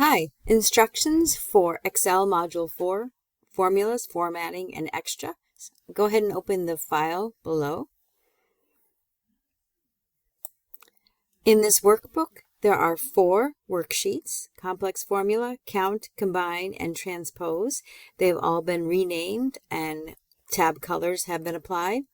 Hi, instructions for Excel Module 4, Formulas, Formatting, and Extra. Go ahead and open the file below. In this workbook, there are 4 worksheets: Complex Formula, Count, Combine, and Transpose. They've all been renamed and tab colors have been applied.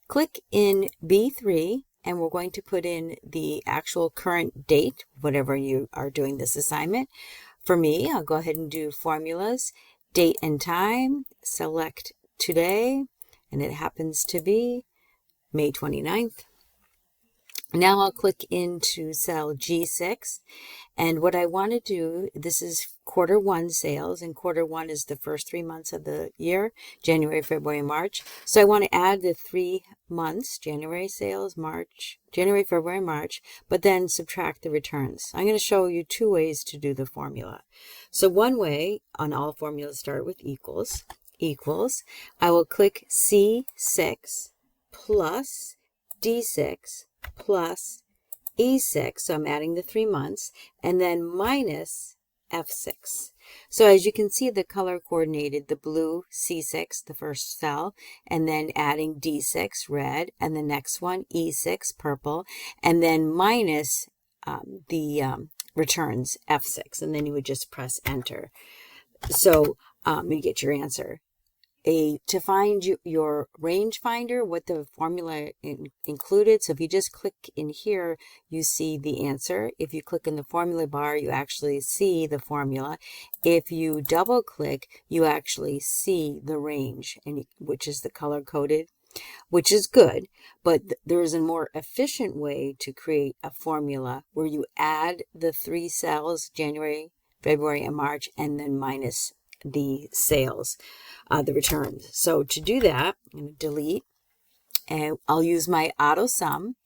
Click in B3 and we're going to put in the actual current date, whatever you are doing this assignment. For me, I'll go ahead and do Formulas, Date and Time, select today, and it happens to be May 29th. Now I'll click into cell G6, and what I want to do, this is Q1 sales, and Q1 is the first 3 months of the year, January, February, March. So I want to add the 3 months, January sales, January, February, March, but then subtract the returns. I'm going to show you 2 ways to do the formula. So one way, on all formulas start with equals. I will click C6 plus D6 plus E6, so I'm adding the 3 months, and then minus F6. So as you can see, the color coordinated, the blue C6, the first cell, and then adding D6, red, and the next one, E6, purple, and then minus the returns, F6, and then you would just press enter. So you get your answer. To find your range finder, what the formula included. So if you just click in here, you see the answer. If you click in the formula bar, you actually see the formula. If you double click, you actually see the range, which is the color coded, which is good. But there is a more efficient way to create a formula where you add the 3 cells, January, February, and March, and then minus the sales, the returns. So to do that, I'm going to delete, and I'll use my auto sum.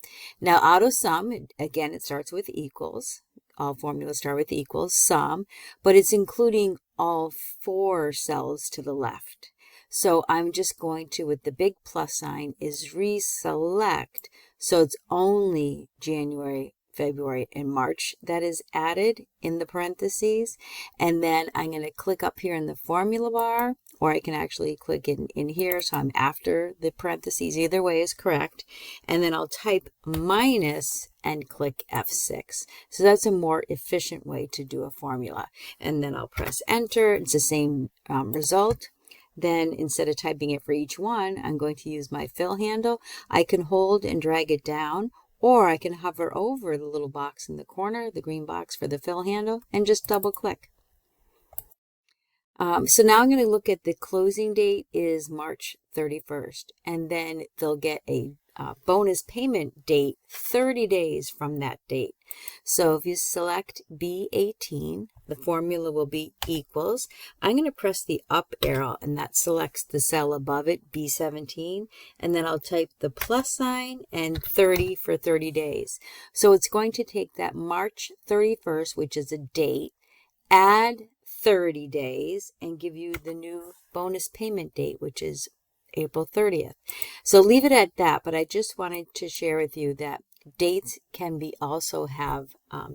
Now auto sum, again, it starts with equals. All formulas start with equals, sum, but it's including all 4 cells to the left. So I'm just going to, with the big plus sign, is reselect. So it's only January, February, and March that is added in the parentheses. And then I'm going to click up here in the formula bar, or I can actually click in here, so I'm after the parentheses. Either way is correct. And then I'll type minus and click F6. So that's a more efficient way to do a formula. And then I'll press enter. It's the same result. Then instead of typing it for each one, I'm going to use my fill handle. I can hold and drag it down, or I can hover over the little box in the corner, the green box for the fill handle, and just double click. So now I'm going to look at the closing date is March 31st, and then they'll get a bonus payment date 30 days from that date. So if you select B18, the formula will be equals. I'm going to press the up arrow, and that selects the cell above it, B17, and then I'll type the plus sign and 30 for 30 days. So it's going to take that March 31st, which is a date, add 30 days, and give you the new bonus payment date, which is April 30th. So leave it at that, but I just wanted to share with you that dates can be also have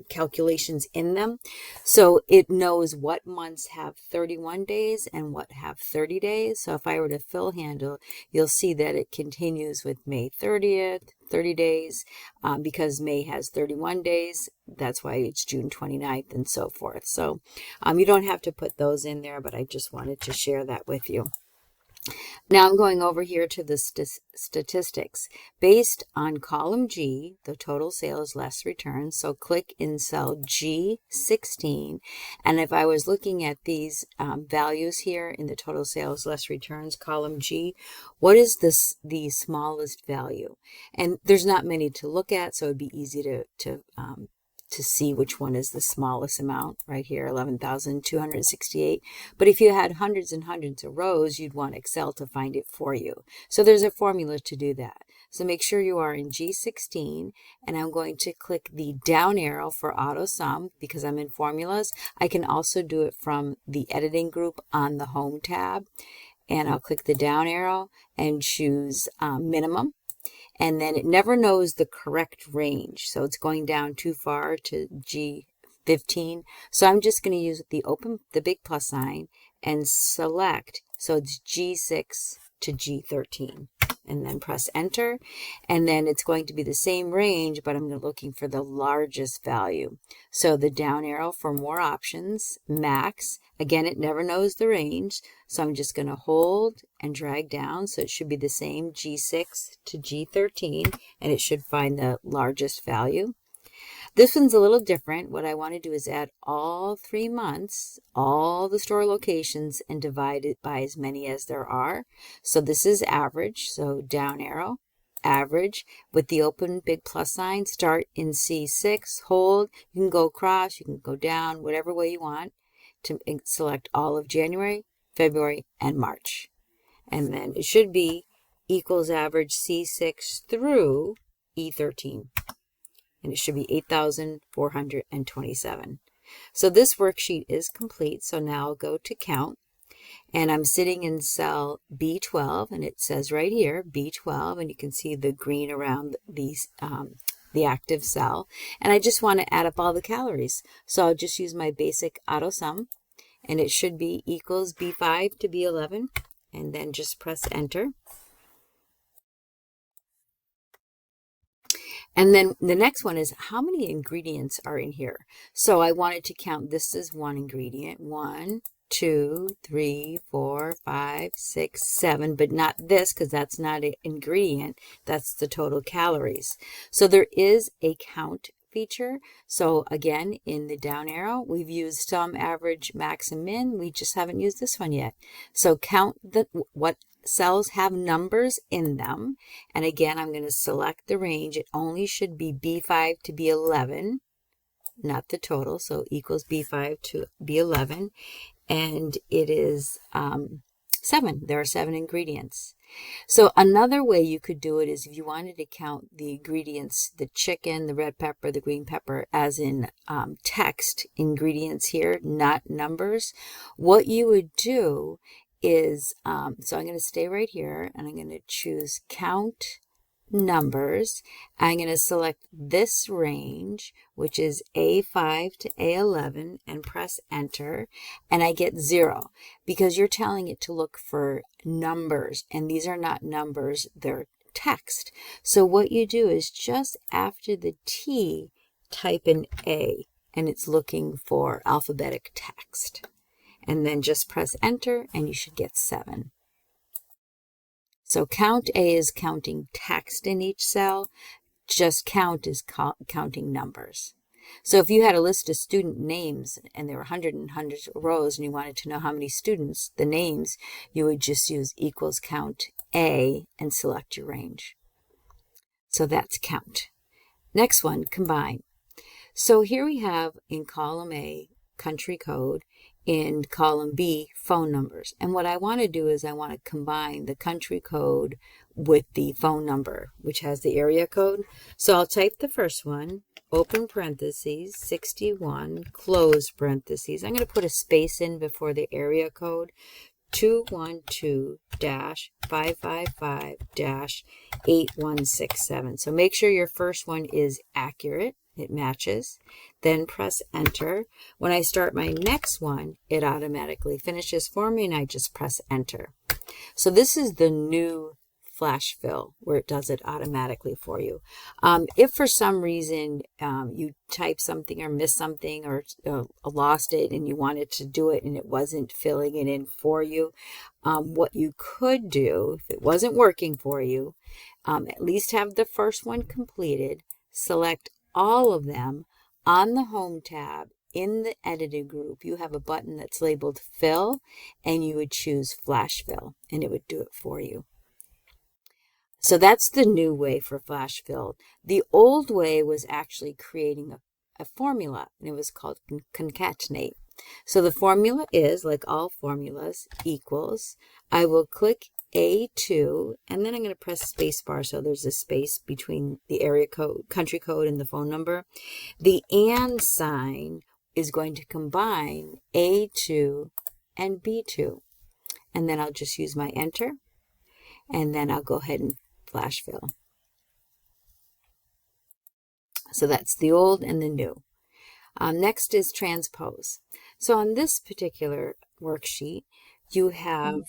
calculations in them. So it knows what months have 31 days and what have 30 days. So if I were to fill handle, you'll see that it continues with May 30th, 30 days, because May has 31 days. That's why it's June 29th and so forth. So you don't have to put those in there, but I just wanted to share that with you. Now I'm going over here to the statistics. Based on column G, the total sales less returns, so click in cell G16, and if I was looking at these values here in the total sales less returns, column G, what is the smallest value? And there's not many to look at, so it'd be easy to see which one is the smallest amount right here, 11,268. But if you had hundreds and hundreds of rows, you'd want Excel to find it for you. So there's a formula to do that. So make sure you are in G16, and I'm going to click the down arrow for auto sum because I'm in formulas. I can also do it from the editing group on the home tab, and I'll click the down arrow and choose minimum. And then it never knows the correct range. So it's going down too far to 15. So I'm just going to use the big plus sign and select. So it's G6 to G13. And then press enter, and then it's going to be the same range, but I'm looking for the largest value. So the down arrow for more options, max. Again, it never knows the range, so I'm just going to hold and drag down, so it should be the same G6 to G13, and it should find the largest value. This one's a little different. What I want to do is add all 3 months, all the store locations, and divide it by as many as there are. So this is average, so down arrow, average, with the open big plus sign, start in C6, hold. You can go across, you can go down, whatever way you want, to select all of January, February, and March. And then it should be equals average C6 through E13. And it should be 8,427. So this worksheet is complete. So now I'll go to count, and I'm sitting in cell B12, and it says right here B12, and you can see the green around these the active cell. And I just want to add up all the calories. So I'll just use my basic auto sum, and it should be equals B5 to B11, and then just press enter. And then the next one is how many ingredients are in here. So I wanted to count this as one ingredient. 1, 2, 3, 4, 5, 6, 7, but not this because that's not an ingredient. That's the total calories. So there is a count feature. So again, in the down arrow, we've used sum, average, max, and min. We just haven't used this one yet. So count what cells have numbers in them. And again, I'm going to select the range. It only should be B5 to B11, not the total. So equals B5 to B11. And it is 7. There are 7 ingredients. So another way you could do it is if you wanted to count the ingredients, the chicken, the red pepper, the green pepper, as in text ingredients here, not numbers. What you would do is, so I'm going to stay right here, and I'm going to choose count numbers. I'm going to select this range, which is A5 to A11, and press enter, and I get 0 because you're telling it to look for numbers, and these are not numbers, they're text. So what you do is just after the T, type in A, and it's looking for alphabetic text. And then just press enter, and you should get 7. So count A is counting text in each cell. Just count is counting numbers. So if you had a list of student names and there were hundreds and hundreds of rows and you wanted to know how many students, the names, you would just use equals count A and select your range. So that's count. Next one, combine. So here we have in column A, country code, in column B, phone numbers. And what I want to do is I want to combine the country code with the phone number, which has the area code. So I'll type the first one, open parentheses, 61, close parentheses. I'm going to put a space in before the area code, 212-555-8167. So make sure your first one is accurate. It matches. Then press enter. When I start my next one, it automatically finishes for me, and I just press enter. So this is the new flash fill where it does it automatically for you. If for some reason you type something or miss something or lost it and you wanted to do it and it wasn't filling it in for you, what you could do, if it wasn't working for you, at least have the first one completed, select all of them. On the Home tab in the edited group, you have a button that's labeled Fill, and you would choose Flash Fill, and it would do it for you. So that's the new way for Flash Fill. The old way was actually creating a formula, and it was called concatenate. So the formula is, like all formulas, equals. I will click A2, and then I'm going to press spacebar so there's a space between the area code, country code, and the phone number. The and sign is going to combine A2 and B2. And then I'll just use my enter, and then I'll go ahead and flash fill. So that's the old and the new. Next is transpose. So on this particular worksheet, you have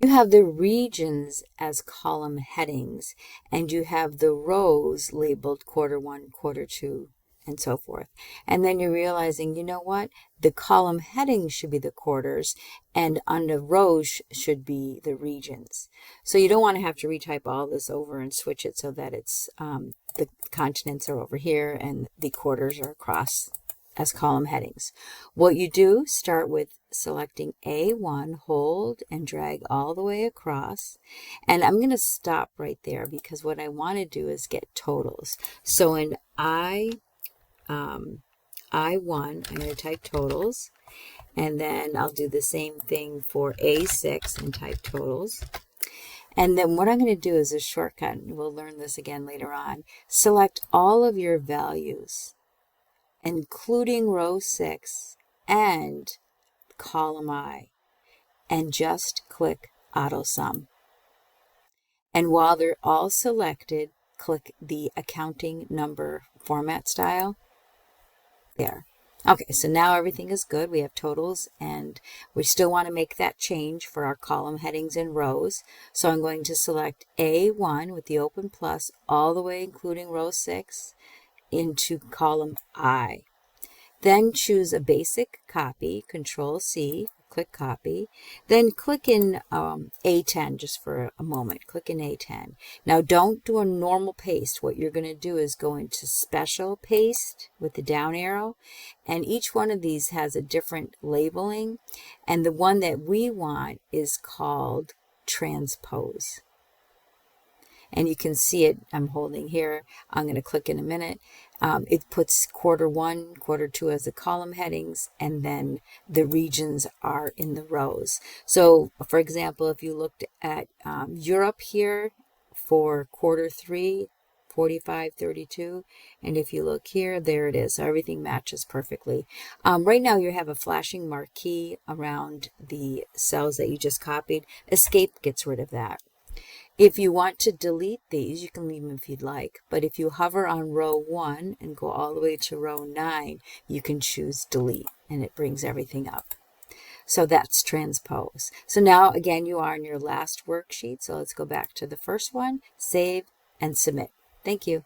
the regions as column headings, and you have the rows labeled quarter 1, quarter 2, and so forth. And then you're realizing, you know what? The column headings should be the quarters, and on the rows should be the regions. So you don't want to have to retype all this over and switch it so that it's the continents are over here and the quarters are across as column headings. What you do, start with selecting A1, hold and drag all the way across. And I'm going to stop right there because what I want to do is get totals. So in I1, I'm going to type totals. And then I'll do the same thing for A6 and type totals. And then what I'm going to do is a shortcut, and we'll learn this again later on. Select all of your values, including row 6 and column I, and just click Auto Sum. And while they're all selected, click the accounting number format style there. Okay, so now everything is good. We have totals, and we still want to make that change for our column headings and rows. So I'm going to select A1 with the open plus all the way, including row 6, into column I. Then choose a basic copy, Control C, click copy. Then click in A10 just for a moment. Click in A10. Now don't do a normal paste. What you're going to do is go into special paste with the down arrow. And each one of these has a different labeling. And the one that we want is called transpose. And you can see it, I'm holding here. I'm going to click in a minute. It puts quarter 1, quarter 2 as the column headings, and then the regions are in the rows. So, for example, if you looked at Europe here for quarter 3, 45, 32, and if you look here, there it is. So everything matches perfectly. Right now you have a flashing marquee around the cells that you just copied. Escape gets rid of that. If you want to delete these, you can leave them if you'd like. But if you hover on row 1 and go all the way to row 9, you can choose delete, and it brings everything up. So that's transpose. So now, again, you are in your last worksheet. So let's go back to the first one, save, and submit. Thank you.